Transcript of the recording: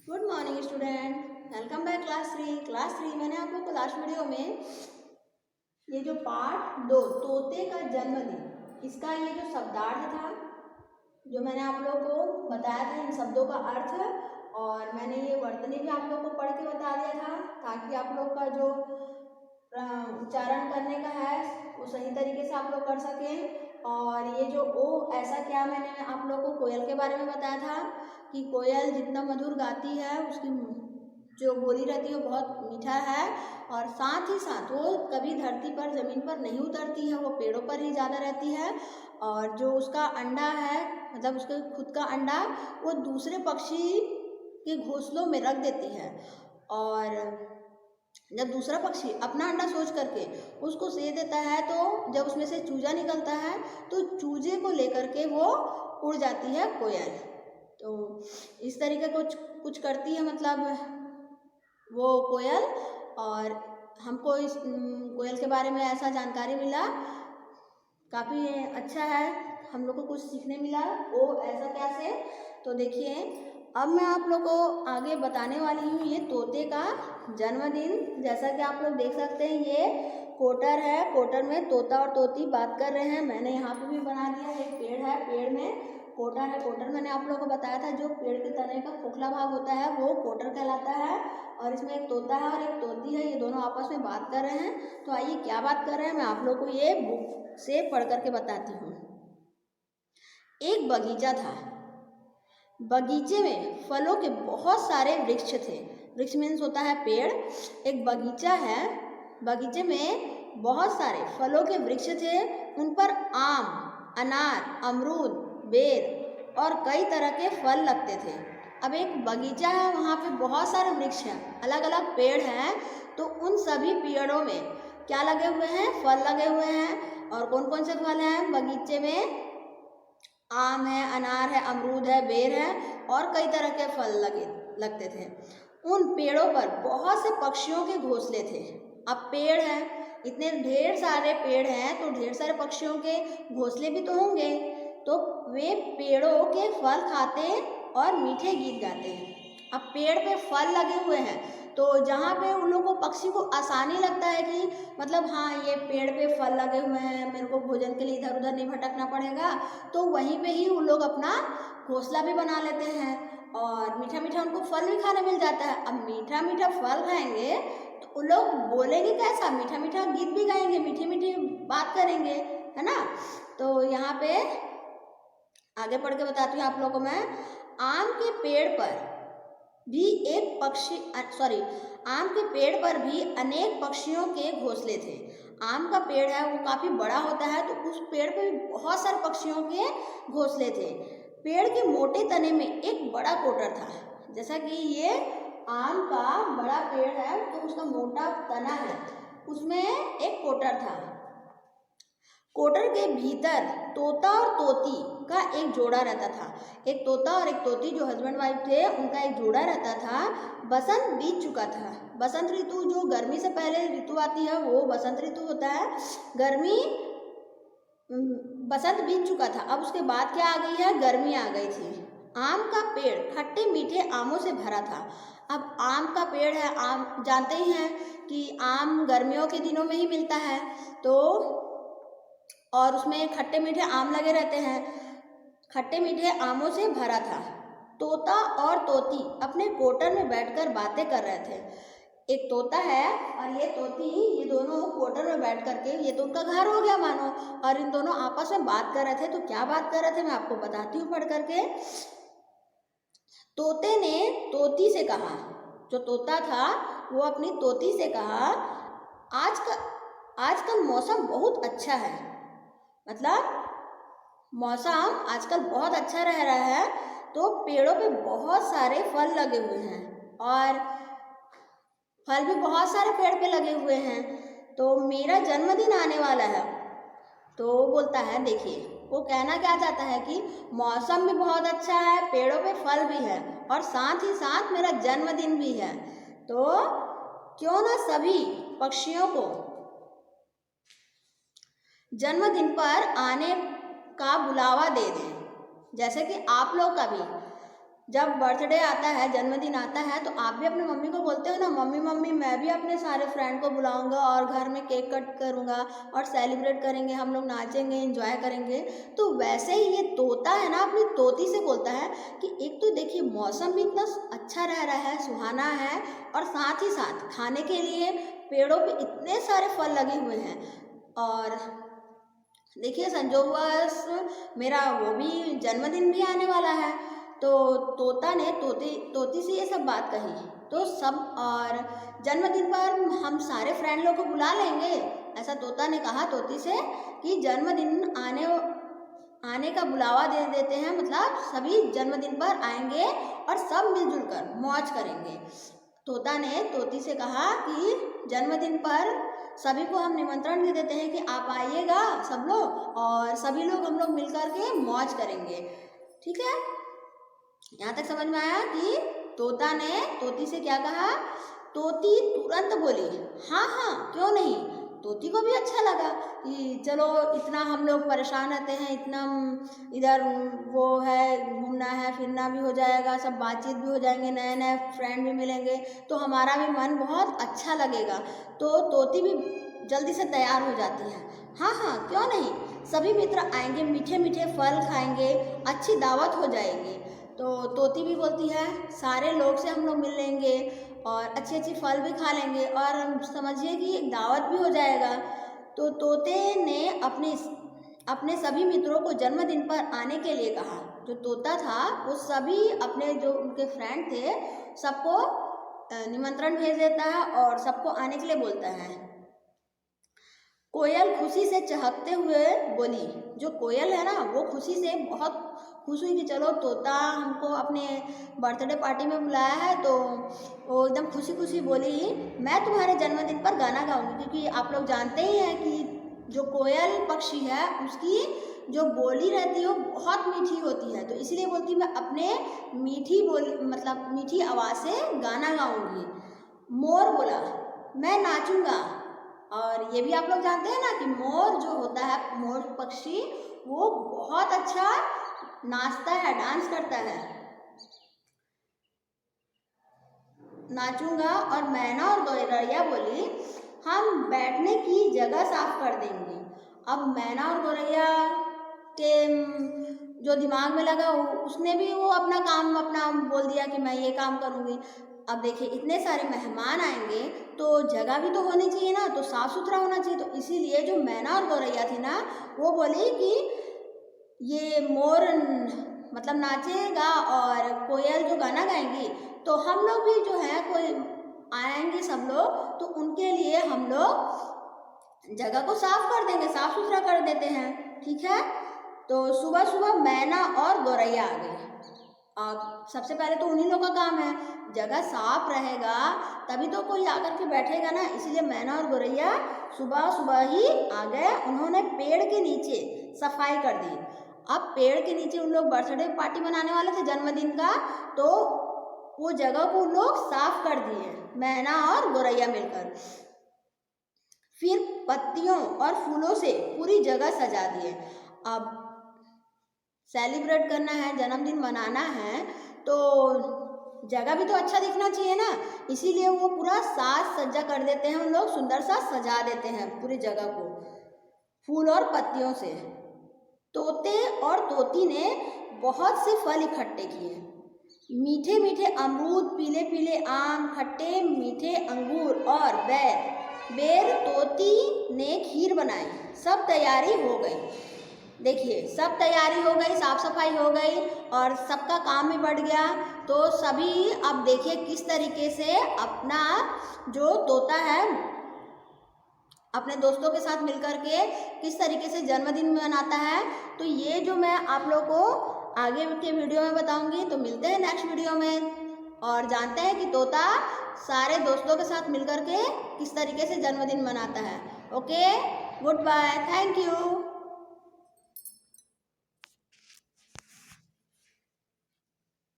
Good morning student, welcome back class three. मैंने आप लोग को लास्ट वीडियो में ये जो पार्ट 2 तोते का जन्मदिन, इसका ये जो शब्दार्थ था जो मैंने आप लोग को बताया था, इन शब्दों का अर्थ, और मैंने ये वर्तनी भी आप लोग को पढ़ के बता दिया था ताकि आप लोग का जो उच्चारण करने का है वो सही तरीके से आप लोग कर सकें। और ये जो ओ ऐसा क्या, मैंने आप लोग को कोयल के बारे में बताया था कि कोयल जितना मधुर गाती है उसकी जो बोली रहती है वो बहुत मीठा है, और साथ ही साथ वो कभी धरती पर ज़मीन पर नहीं उतरती है, वो पेड़ों पर ही ज़्यादा रहती है। और जो उसका अंडा है, मतलब उसके खुद का अंडा, वो दूसरे पक्षी के घोंसलों में रख देती है, और जब दूसरा पक्षी अपना अंडा सोच करके उसको दे देता है तो जब उसमें से चूजा निकलता है तो चूजे को लेकर के वो उड़ जाती है कोयल। तो इस तरीके कुछ कुछ करती है मतलब वो कोयल। और हमको इस कोयल के बारे में ऐसा जानकारी मिला, काफ़ी अच्छा है, हम लोग को कुछ सीखने मिला। वो ऐसा कैसे, तो देखिए अब मैं आप लोग को आगे बताने वाली हूँ ये तोते का जन्मदिन। जैसा कि आप लोग देख सकते हैं ये कोटर है, कोटर में तोता और तोती बात कर रहे हैं। मैंने यहाँ पे भी बना दिया है, एक पेड़ है, पेड़ में कोटर है। कोटर मैंने आप लोगों को बताया था जो पेड़ के तने का खोखला भाग होता है वो कोटर कहलाता है, और इसमें एक तोता है और एक तोती है, ये दोनों आपस में बात कर रहे हैं। तो आइए क्या बात कर रहे हैं मैं आप लोग को ये बुक से पढ़ करके बताती हूँ। एक बगीचा था, बगीचे में फलों के बहुत सारे वृक्ष थे। वृक्ष मीन्स होता है पेड़। एक बगीचा है, बगीचे में बहुत सारे फलों के वृक्ष थे, उन पर आम, अनार, अमरूद, बेर और कई तरह के फल लगते थे। अब एक बगीचा है, वहाँ पे बहुत सारे वृक्ष हैं, अलग अलग पेड़ हैं, तो उन सभी पेड़ों में क्या लगे हुए हैं, फल लगे हुए हैं। और कौन कौन से फल हैं बगीचे में? आम है, अनार है, अमरूद है, बेर है और कई तरह के फल लगते थे। उन पेड़ों पर बहुत से पक्षियों के घोंसले थे। अब पेड़ है, इतने ढेर सारे पेड़ हैं तो ढेर सारे पक्षियों के घोंसले भी तो होंगे, तो वे पेड़ों के फल खाते और मीठे गीत गाते हैं। अब पेड़ पे फल लगे हुए हैं तो जहाँ पे उन लोगों को, पक्षी को आसानी लगता है कि मतलब हाँ ये पेड़ पे फल लगे हुए हैं, मेरे को भोजन के लिए इधर उधर नहीं भटकना पड़ेगा, तो वहीं पे ही उन लोग अपना घोंसला भी बना लेते हैं और मीठा मीठा उनको फल भी खाने मिल जाता है। अब मीठा मीठा फल खाएंगे तो उन लोग बोलेंगे कैसा, मीठा मीठा गीत भी गाएंगे, मीठी मीठी बात करेंगे, है ना। तो यहाँ पे आगे पढ़ के बताती हूँ आप लोगों को मैं। आम के पेड़ पर भी एक पक्षी सॉरी आम के पेड़ पर भी अनेक पक्षियों के घोंसले थे। आम का पेड़ है वो काफ़ी बड़ा होता है, तो उस पेड़ पर भी बहुत सारे पक्षियों के घोंसले थे। पेड़ के मोटे तने में एक बड़ा कोटर था। जैसा कि ये आम का बड़ा पेड़ है तो उसका मोटा तना है, उसमें एक कोटर था। कोटर के भीतर तोता और तोती का एक जोड़ा रहता था। एक तोता और एक तोती जो हस्बैंड वाइफ थे, उनका एक जोड़ा रहता था। बसंत बीत चुका था। बसंत ऋतु जो गर्मी से पहले ऋतु आती है वो बसंत ऋतु होता है। गर्मी बसंत बीत चुका था, अब उसके बाद क्या आ गई है, गर्मी आ गई थी। आम का पेड़ खट्टे मीठे आमों से भरा था। अब आम का पेड़ है, आम जानते ही हैं कि आम गर्मियों के दिनों में ही मिलता है, तो और उसमें खट्टे मीठे आम लगे रहते हैं। खट्टे मीठे आमों से भरा था। तोता और तोती अपने कोटर में बैठकर बातें कर रहे थे। एक तोता है और ये तोती, ये दोनों कोटर में बैठ करके, ये तो उनका घर हो गया मानो, और इन दोनों आपस में बात कर रहे थे। तो क्या बात कर रहे थे मैं आपको बताती हूँ पढ़ करके। तोते ने तोती से कहा, जो तोता था वो अपनी तोती से कहा, आजकल मौसम बहुत अच्छा है। मतलब मौसम आजकल बहुत अच्छा रह रहा है, तो पेड़ों पे बहुत सारे फल लगे हुए हैं और फल भी बहुत सारे पेड़ पे लगे हुए हैं, तो मेरा जन्मदिन आने वाला है। तो वो बोलता है, देखिए वो कहना क्या चाहता है कि मौसम भी बहुत अच्छा है, पेड़ों पे फल भी है और साथ ही साथ मेरा जन्मदिन भी है, तो क्यों ना सभी पक्षियों को जन्मदिन पर आने का बुलावा दे दें। जैसे कि आप लोग का भी जब बर्थडे आता है, जन्मदिन आता है, तो आप भी अपने मम्मी को बोलते हो ना, मम्मी मम्मी मैं भी अपने सारे फ्रेंड को बुलाऊंगा और घर में केक कट करूंगा और सेलिब्रेट करेंगे, हम लोग नाचेंगे, एंजॉय करेंगे। तो वैसे ही ये तोता है ना, अपनी तोती से बोलता है कि एक तो देखिए मौसम भी इतना अच्छा रह रहा है, सुहाना है, और साथ ही साथ खाने के लिए पेड़ों पे इतने सारे फल लगे हुए हैं। और देखिए संजोगवश मेरा वो भी जन्मदिन भी आने वाला है, तो तोता ने तोती से ये सब बात कही। तो सब और जन्मदिन पर हम सारे फ्रेंड लोग को बुला लेंगे, ऐसा तोता ने कहा तोती से कि जन्मदिन आने का बुलावा दे देते हैं, मतलब सभी जन्मदिन पर आएंगे और सब मिलजुल कर मौज करेंगे। तोता ने तोती से कहा कि जन्मदिन पर सभी को हम निमंत्रण दे देते हैं कि आप आइएगा सब लोग, और सभी लोग हम लोग मिलकर के मौज करेंगे। ठीक है, यहाँ तक समझ में आया कि तोता ने तोती से क्या कहा। तोती तुरंत बोली हाँ हाँ क्यों नहीं। तोती को भी अच्छा लगा कि चलो इतना हम लोग परेशान रहते हैं, इतना इधर वो है, घूमना है फिरना भी हो जाएगा, सब बातचीत भी हो जाएंगे, नए नए फ्रेंड भी मिलेंगे, तो हमारा भी मन बहुत अच्छा लगेगा। तो तोती भी जल्दी से तैयार हो जाती है, हाँ हाँ क्यों नहीं, सभी मित्र आएंगे, मीठे मीठे फल खाएंगे, अच्छी दावत हो जाएगी। तो तोती भी बोलती है सारे लोग से हम लोग मिल लेंगे और अच्छी अच्छी फल भी खा लेंगे और समझिए कि एक दावत भी हो जाएगा। तो तोते ने अपने सभी मित्रों को जन्मदिन पर आने के लिए कहा। जो तोता था वो सभी अपने जो उनके फ्रेंड थे सबको निमंत्रण भेज देता है और सबको आने के लिए बोलता है। कोयल खुशी से चहकते हुए बोली। जो कोयल है ना वो खुशी से बहुत खुश हुई कि चलो तोता हमको अपने बर्थडे पार्टी में बुलाया है, तो वो एकदम खुशी खुशी बोली मैं तुम्हारे जन्मदिन पर गाना गाऊंगी। क्योंकि आप लोग जानते ही हैं कि जो कोयल पक्षी है उसकी जो बोली रहती है वो बहुत मीठी होती है, तो इसलिए बोलती मैं अपने मीठी बोली मतलब मीठी आवाज़ से गाना गाऊंगी। मोर बोला मैं नाचूंगा। और ये भी आप लोग जानते हैं ना कि मोर जो होता है, मोर पक्षी, वो बहुत अच्छा नाचता है, डांस करता है। नाचूंगा। और मैना और गौरैया बोली हम बैठने की जगह साफ कर देंगे। अब मैना और गौरैया के जो दिमाग में लगा उसने भी वो अपना काम अपना बोल दिया कि मैं ये काम करूँगी। अब देखिए इतने सारे मेहमान आएंगे तो जगह भी तो होनी चाहिए ना, तो साफ सुथरा होना चाहिए। तो इसीलिए जो मैना और गौरैया थी ना वो बोली कि ये मोर मतलब नाचेगा और कोयल जो गाना गाएंगी, तो हम लोग भी जो है कोई आएंगे सब लोग, तो उनके लिए हम लोग जगह को साफ कर देंगे, साफ सुथरा कर देते हैं। ठीक है, तो सुबह सुबह मैना और गौरैया आ गए। अब सबसे पहले तो उन्हीं लोग का काम है, जगह साफ रहेगा तभी तो कोई आकर के बैठेगा ना, इसीलिए मैना और गौरैया सुबह सुबह ही आ गए। उन्होंने पेड़ के नीचे सफाई कर दी। अब पेड़ के नीचे उन लोग बर्थडे पार्टी मनाने वाले थे जन्मदिन का, तो वो जगह को उन लोग साफ कर दिए मैना और गौरैया मिलकर। फिर पत्तियों और फूलों से पूरी जगह सजा दिए। अब सेलिब्रेट करना है, जन्मदिन मनाना है, तो जगह भी तो अच्छा दिखना चाहिए ना, इसीलिए वो पूरा साज सज्जा कर देते हैं, उन लोग सुंदर सा सजा देते हैं पूरी जगह को फूल और पत्तियों से। तोते और तोती ने बहुत से फल इकट्ठे किए, मीठे मीठे अमरूद, पीले पीले आम, खट्टे मीठे अंगूर और बेर तोती ने खीर बनाई। सब तैयारी हो गई। देखिए सब तैयारी हो गई, साफ सफाई हो गई और सबका काम भी बढ़ गया। तो सभी अब देखिए किस तरीके से अपना जो तोता है अपने दोस्तों के साथ मिलकर के किस तरीके से जन्मदिन मनाता है। तो ये जो मैं आप लोगों को आगे के वीडियो में बताऊंगी। तो मिलते हैं नेक्स्ट वीडियो में और जानते हैं कि तोता सारे दोस्तों के साथ मिलकर के किस तरीके से जन्मदिन मनाता है। Okay, goodbye, thank you.